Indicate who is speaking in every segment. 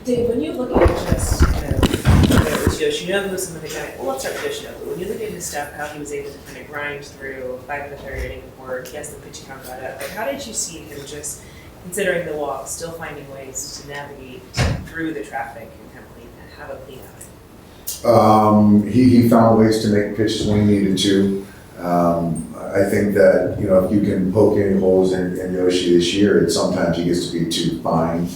Speaker 1: Dave, when you look at just kind of whether it was Yoshinobu, some of the guys, well, let's start with Yoshinobu. When you look at his stuff, how he was able to kind of grind through 5 and a third inning of work, yes, the pitching count got up, but how did you see him just considering the walk, still finding ways to navigate through the traffic and have a clean outing?
Speaker 2: He found ways to make pitches when he needed to. I think that, if you can poke any holes in Yoshi this year, sometimes he gets to be too fine,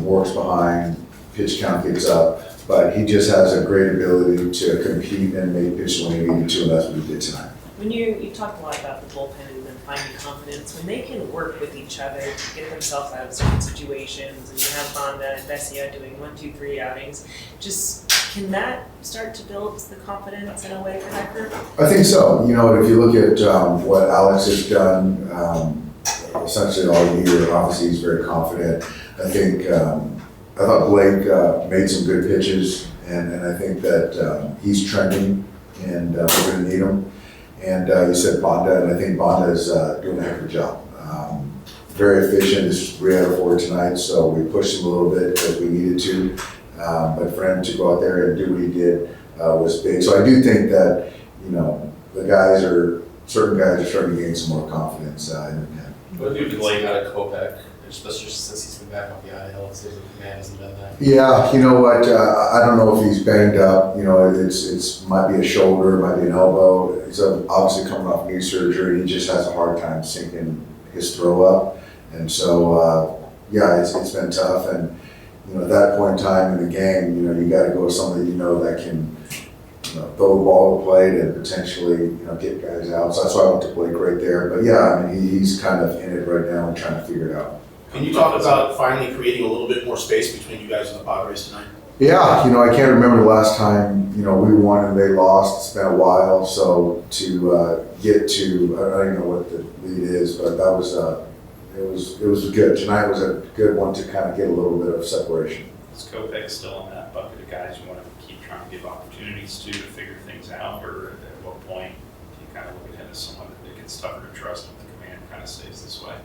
Speaker 2: works behind, pitch count gets up, but he just has a great ability to compete and make pitches when he needed to, and that's what he did tonight.
Speaker 1: When you talked a lot about the bullpen and them finding confidence, when they can work with each other to get themselves out of certain situations, and you have Banda and Bessia doing 1, 2, 3 outings, just can that start to build the confidence in a way for that group?
Speaker 2: I think so. If you look at what Alex has done essentially all year, obviously he's very confident. I thought Blake made some good pitches, and I think that he's trending, and we're going to need him. And you said Banda, and I think Banda is doing a heck of a job. Very efficient. This is 3 out of 4 tonight, so we pushed him a little bit because we needed to. But for him to go out there and do what he did was big. So I do think that, certain guys are starting to gain some more confidence in him.
Speaker 3: What have you been like out of Kopech, especially since he's been back off the IL? It seems like the man hasn't done that.
Speaker 2: Yeah, you know what? I don't know if he's banged up. It's might be a shoulder, might be an elbow. He's obviously coming off knee surgery. He just has a hard time sinking his throw up, and so it's been tough. And at that point in time in the game, you got to go with somebody that can throw the ball to the plate and potentially get guys out. So that's why I went to Blake right there. But he's kind of in it right now and trying to figure it out.
Speaker 4: Can you talk about finally creating a little bit more space between you guys and the Padres tonight?
Speaker 2: Yeah, I can't remember the last time, we won and they lost. It's been a while. So to get to, I don't even know what the lead is, but that was, it was good. Tonight was a good one to kind of get a little bit of separation.
Speaker 5: Is Kopech still in that bucket of guys you want to keep trying to give opportunities to figure things out, or at what point do you kind of look at him as someone that gets tougher to trust if the command kind of stays this way?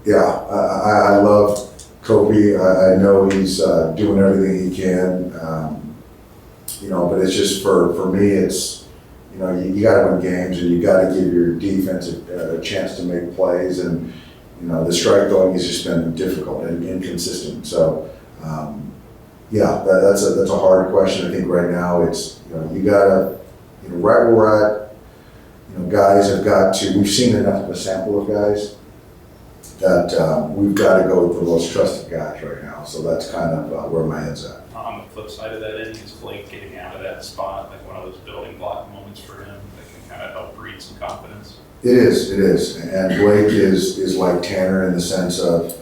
Speaker 2: I love Kobe. I know he's doing everything he can, but it's just for me, it's, you got to win games and you got to give your defense a chance to make plays. And, the strike throwing has just been difficult and inconsistent. So, that's a hard question. I think right now it's, you got to, right where we're at, guys have got to, we've seen enough of a sample of guys that we've got to go with the most trusted guys right now. So that's kind of where my head's at.
Speaker 5: On the flip side of that, is Blake getting out of that spot, like one of those building block moments for him that can kind of help breed some confidence?
Speaker 2: It is. And Blake is like Tanner in the sense of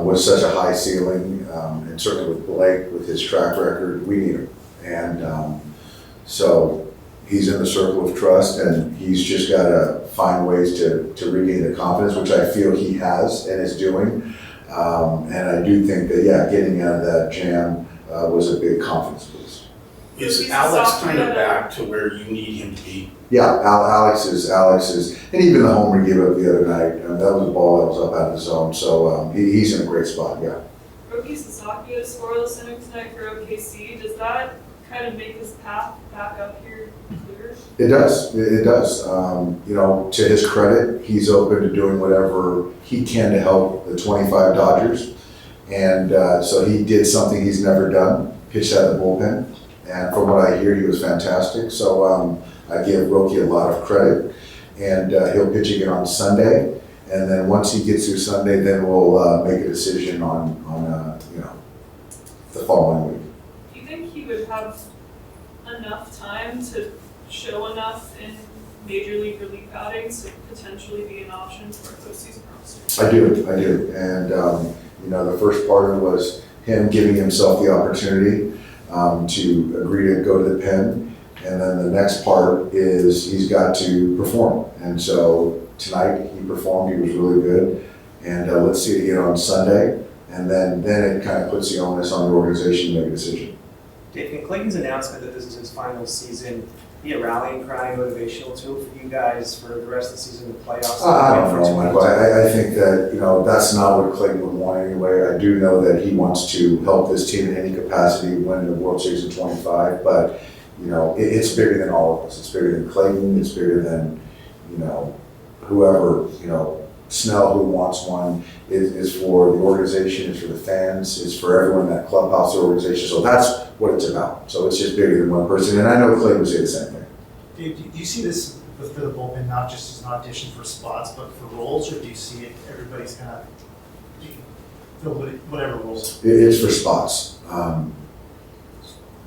Speaker 2: with such a high ceiling, and certainly with Blake, with his track record, we need him. And so he's in the circle of trust, and he's just got to find ways to regain the confidence, which I feel he has and is doing. And I do think that, getting out of that jam was a big confidence boost.
Speaker 4: Is Alex kind of back to where you need him to be?
Speaker 2: Yeah, Alex is, and even the homer he gave up the other night, that was a ball that was up out of the zone. So he's in a great spot, yeah.
Speaker 6: Roki Sasaki had a scoreless inning tonight for OKC. Does that kind of make his path back up here clearer?
Speaker 2: It does. To his credit, he's open to doing whatever he can to help the 25 Dodgers. And so he did something he's never done, pitched out of the bullpen. And from what I hear, he was fantastic. So I give Roki a lot of credit. And he'll pitch again on Sunday. And then once he gets through Sunday, then we'll make a decision on the following week.
Speaker 6: Do you think he would have enough time to show enough in major league relief outings to potentially be an option for a postseason roster?
Speaker 2: I do. And, the first part was him giving himself the opportunity to agree to go to the pen. And then the next part is he's got to perform. And so tonight he performed, he was really good. And let's see it again on Sunday. And then it kind of puts the onus on the organization to make a decision.
Speaker 7: Dave, can Clayton's announcement that this is his final season be a rallying cry, motivational tool for you guys for the rest of the season, the playoffs?
Speaker 2: I don't know, Michael. I think that, that's not what Clayton would want anyway. I do know that he wants to help this team in any capacity win the World Series in 25, but, it's bigger than all of us. It's bigger than Clayton. It's bigger than, whoever, Snell, who wants one. Is for the organization, is for the fans, is for everyone in that clubhouse organization. So that's what it's about. So it's just bigger than one person. And I know Clayton would say the same thing.
Speaker 8: Dave, do you see this for the bullpen not just as an audition for spots, but for roles, or do you see it everybody's kind of fill whatever roles?
Speaker 2: It's for spots.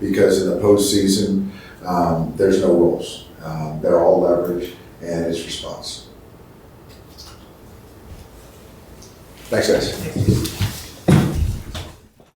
Speaker 2: Because in the postseason, there's no rules. They're all leverage, and it's for spots. Thanks, guys.